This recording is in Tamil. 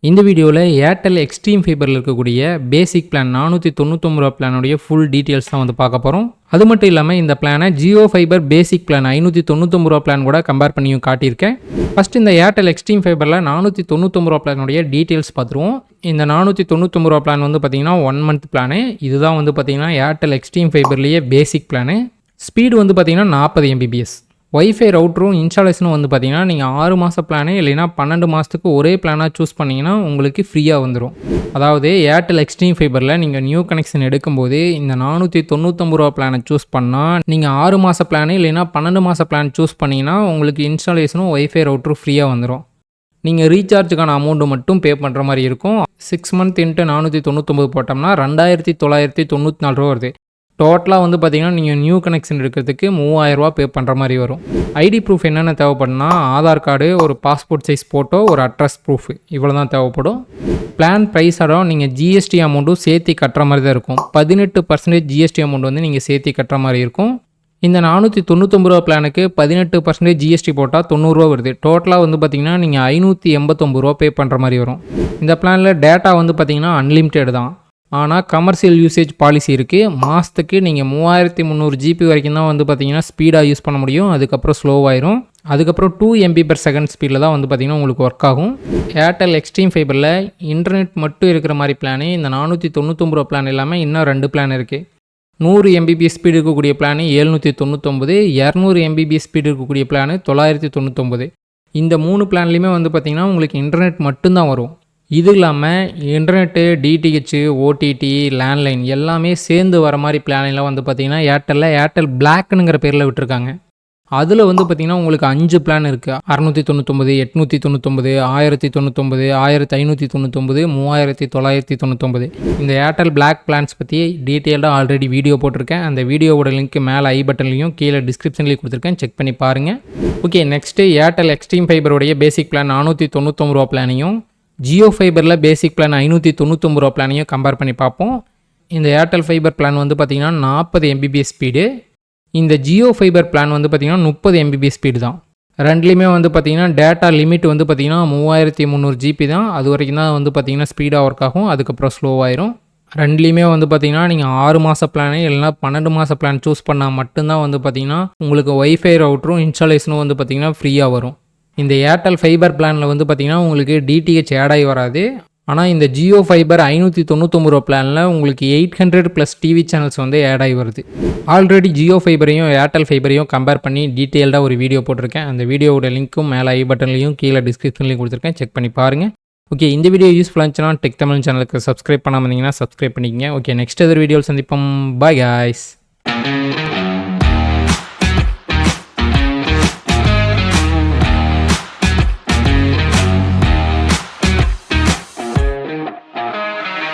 இந்த வீடியோவில் ஏர்டெல் எக்ஸ்ட்ரீம் ஃபைபரில் இருக்கக்கூடிய பேசிக் பிளான் 499 ரூபா பிளானுடைய ஃபுல் டீட்டெயில்ஸ் தான் வந்து பார்க்க போகிறோம். அது மட்டும் இல்லாமல் இந்த பிளானை ஜியோ ஃபைபர் பேசிக் பிளான் 599 ரூபா பிளான் கூட கம்பேர் பண்ணியும் காட்டியிருக்கேன். ஃபஸ்ட் இந்த ஏர்டெல் எக்ஸ்ட்ரீம் ஃபைபரில் 499 ரூபா பிளானுடைய டீட்டெயில்ஸ் பார்த்துருவோம். இந்த 499 ரூபா பிளான் வந்து பார்த்தீங்கன்னா 1 மந்த் பிளானு. இதுதான் வந்து பார்த்தீங்கன்னா ஏர்டெல் எக்ஸ்ட்ரீம் ஃபைபர்லேயே பேசிக் பிளானு. ஸ்பீடு வந்து பார்த்தீங்கன்னா 40 Mbps. வைஃபை ரவுட்டரும் இன்ஸ்டாலேஷனும் வந்து பார்த்தீங்கன்னா நீங்கள் 6 மாத பிளானு இல்லைனா 12 மாதத்துக்கு ஒரே பிளானாக சூஸ் பண்ணிங்கன்னா உங்களுக்கு ஃப்ரீயாக வந்துடும். அதாவது ஏர்டெல் எக்ஸ்ட்ரீம் ஃபைபரில் நீங்கள் நியூ கனெக்ஷன் எடுக்கும்போது இந்த 499 ரூபா பிளானை சூஸ் பண்ணால் நீங்கள் 6 மாத பிளானு இல்லைனா 12 மாத பிளான் சூஸ் பண்ணிங்கன்னா உங்களுக்கு இன்ஸ்டாலேஷனும் வைஃபை ரவுட்டரும் ஃப்ரீயாக வந்துடும். நீங்கள் ரீசார்ஜுக்கான அமௌண்ட்டு மட்டும் பே பண்ணுற மாதிரி இருக்கும். 6 மந்த் இன்ட்டு 499 போட்டோம்னா 2994 ரூபா வருது. டோட்டலாக வந்து பார்த்தீங்கன்னா நீங்கள் நியூ கனெக்ஷன் எடுக்கிறதுக்கு 3000 ரூபா பே பண்ணுற மாதிரி வரும். ஐடி ப்ரூஃப் என்னென்ன தேவைப்படுனா ஆதார் கார்டு, ஒரு பாஸ்போர்ட் சைஸ் ஃபோட்டோ, ஒரு அட்ரஸ் ப்ரூஃப், இவ்வளோ தான் தேவைப்படும். பிளான் ப்ரைஸோட நீங்கள் ஜிஎஸ்டி அமௌண்ட்டும் சேர்த்து கட்டுற மாதிரி தான் இருக்கும். 18% ஜிஎஸ்டி அமௌண்ட் வந்து நீங்கள் சேர்த்து கட்டுற மாதிரி இருக்கும். இந்த 499 ரூபா பிளானுக்கு 18% ஜிஎஸ்டி போட்டால் 90 ரூபா வருது. டோட்டலாக வந்து பார்த்தீங்கன்னா நீங்கள் 589 ரூபா பே பண்ணுற மாதிரி வரும். இந்த பிளானில் டேட்டா வந்து பார்த்தீங்கன்னா அன்லிமிட்டெட் தான். ஆனால் கமர்ஷியல் யூசேஜ் பாலிசி இருக்குது. மாதத்துக்கு நீங்கள் 3300 GB வரைக்கும் தான் வந்து பார்த்தீங்கன்னா ஸ்பீடாக யூஸ் பண்ண முடியும். அதுக்கப்புறம் ஸ்லோவாயிரும். அதுக்கப்புறம் 2 MB/s ஸ்பீடில் தான் வந்து பார்த்தீங்கன்னா உங்களுக்கு ஒர்க் ஆகும். ஏர்டெல் எக்ஸ்ட்ரீம் ஃபைபரில் இன்டர்நெட் மட்டும் இருக்கிற மாதிரி பிளானு இந்த 499 ரூபா பிளான் இல்லாமல் இன்னும் 2 பிளான் இருக்குது. 100 Mbps ஸ்பீடு இருக்கக்கூடிய பிளானு 799, 200 Mbps ஸ்பீடு இருக்கக்கூடிய பிளானு 999. இந்த 3 பிளான்லேயுமே வந்து பார்த்தீங்கன்னா உங்களுக்கு இன்டர்நெட் மட்டும்தான் வரும். இது இல்லாமல் இன்டர்நெட்டு, டிடிஹெச், ஓடிடி, லேண்ட்லைன் எல்லாமே சேர்ந்து வர மாதிரி பிளானில் வந்து பார்த்திங்கன்னா ஏர்டெல் பிளாக்னுங்கிற பேரில் விட்டுருக்காங்க. அதில் வந்து பார்த்திங்கன்னா உங்களுக்கு 5 பிளான் இருக்குது. 699, 899, 1099, 1599, 3999. இந்த ஏர்டெல் பிளாக் பிளான்ஸ் பற்றி டீட்டெயில்டாக ஆல்ரெடி வீடியோ போட்டிருக்கேன். அந்த வீடியோவோட லிங்க் மேலே ஐ பட்டன்லையும் கீழே டிஸ்கிரிப்ஷன்லேயும் கொடுத்துருக்கேன், செக் பண்ணி பாருங்கள். ஓகே, நெக்ஸ்ட்டு ஏர்டெல் எக்ஸ்ட்ரீம் ஃபைபருடைய பேசிக் பிளான் 499 ரூபா பிளானையும் ஜியோ ஃபைபரில் பேசிக் பிளான் 599 ரூபா பிளானையும் கம்பேர் பண்ணி பார்ப்போம். இந்த ஏர்டெல் ஃபைபர் பிளான் வந்து பார்த்திங்கன்னா 40 Mbps ஸ்பீடு. இந்த ஜியோ ஃபைபர் பிளான் வந்து பார்த்திங்கன்னா 30 Mbps ஸ்பீடு தான். ரெண்டுலேயுமே வந்து பார்த்திங்கன்னா டேட்டா லிமிட் வந்து பார்த்திங்கன்னா 3300 GB தான். அது வரைக்கும் தான் வந்து பார்த்திங்கன்னா ஸ்பீடாக ஒர்க் ஆகும். அதுக்கப்புறம் ஸ்லோவாயிரும். ரெண்டுலேயுமே வந்து பார்த்திங்கன்னா நீங்கள் 6 மாத பிளானு இல்லைனா 12 மாத பிளான் சூஸ் பண்ணால் மட்டும்தான் வந்து பார்த்திங்கன்னா உங்களுக்கு வைஃபை ரவுட்டரும் இன்ஸ்டாலேஷனும் வந்து பார்த்திங்கன்னா ஃப்ரீயாக வரும். இந்த ஏர்டெல் ஃபைபர் பிளானில் வந்து பார்த்திங்கன்னா உங்களுக்கு டிடிஹெச் ஆட் ஆகி வராது. ஆனால் இந்த ஜியோ ஃபைபர் 599 ரூபா பிளானில் உங்களுக்கு 800+ டிவி சேனல்ஸ் வந்து ஆட் ஆகி வருது. ஆல்ரெடி ஜியோ ஃபைபரையும் ஏர்டெல் ஃபைபரையும் கம்பேர் பண்ணி டீட்டெயில்டாக ஒரு வீடியோ போட்டிருக்கேன். அந்த வீடியோவோட லிங்க்கும் மேலே ஐ பட்டன்லையும் கீழே டிஸ்கிரிப்ஷன்லையும் கொடுத்துருக்கேன், செக் பண்ணி பாருங்கள். ஓகே, இந்த வீடியோ யூஸ்ஃபுல்லாக இருந்துச்சுன்னா டெக் தமிழ் சேனலுக்கு சப்ஸ்கிரைப் பண்ணாமல் இருந்தீங்கன்னா சப்ஸ்கிரைப் பண்ணிக்கங்க. ஓகே, நெக்ஸ்ட் எதிர் வீடியோவில் சந்திப்போம். Bye guys.